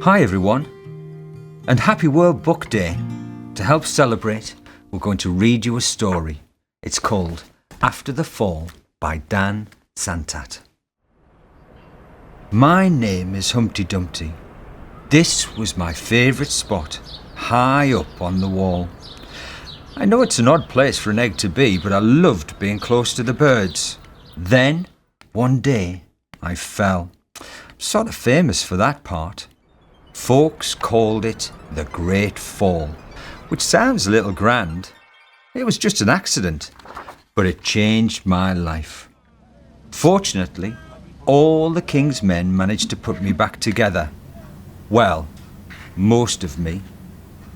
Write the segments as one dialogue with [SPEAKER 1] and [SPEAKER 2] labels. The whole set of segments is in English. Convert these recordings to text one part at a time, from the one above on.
[SPEAKER 1] Hi everyone, and happy World Book Day. To help celebrate, we're going to read you a story. It's called After the Fall by Dan Santat. My name is Humpty Dumpty. This was my favourite spot, high up on the wall. I know it's an odd place for an egg to be, but I loved being close to the birds. Then, one day, I fell. I'm sort of famous for that part. Folks called it the Great Fall, which sounds a little grand. It was just an accident, but it changed my life. Fortunately, all the king's men managed to put me back together. Well, most of me.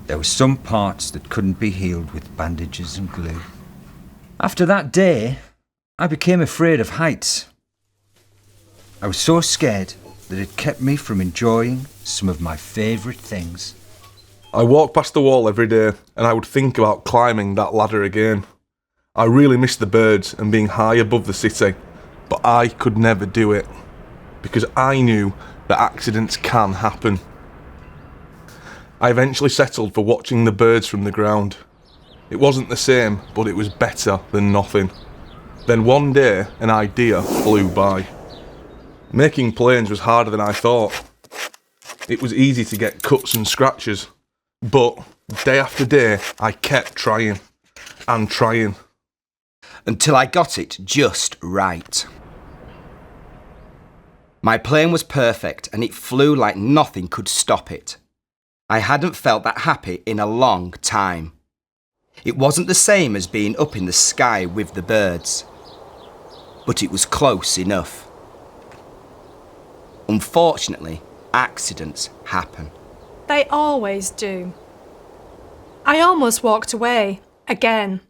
[SPEAKER 1] There were some parts that couldn't be healed with bandages and glue. After that day, I became afraid of heights. I was so scared that it kept me from enjoying some of my favourite things.
[SPEAKER 2] I walked past the wall every day and I would think about climbing that ladder again. I really missed the birds and being high above the city, but I could never do it because I knew that accidents can happen. I eventually settled for watching the birds from the ground. It wasn't the same, but it was better than nothing. Then one day, an idea flew by. Making planes was harder than I thought. It was easy to get cuts and scratches, but day after day I kept trying and trying.
[SPEAKER 3] Until I got it just right. My plane was perfect and it flew like nothing could stop it. I hadn't felt that happy in a long time. It wasn't the same as being up in the sky with the birds, but it was close enough. Unfortunately, accidents happen.
[SPEAKER 4] They always do. I almost walked away, again.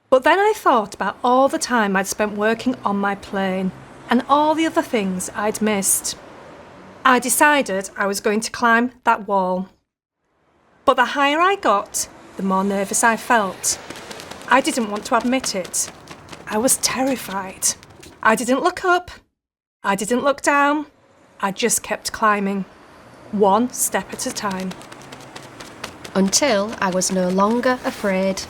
[SPEAKER 4] But then I thought about all the time I'd spent working on my plane and all the other things I'd missed. I decided I was going to climb that wall. But the higher I got, the more nervous I felt. I didn't want to admit it. I was terrified. I didn't look up. I didn't look down. I just kept climbing, one step at a time.
[SPEAKER 5] Until I was no longer afraid.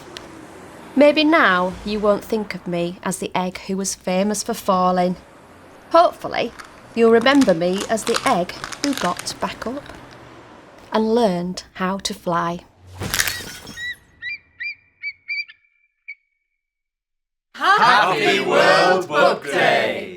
[SPEAKER 5] Maybe now you won't think of me as the egg who was famous for falling. Hopefully, you'll remember me as the egg who got back up and learned how to fly.
[SPEAKER 6] Happy World Book Day!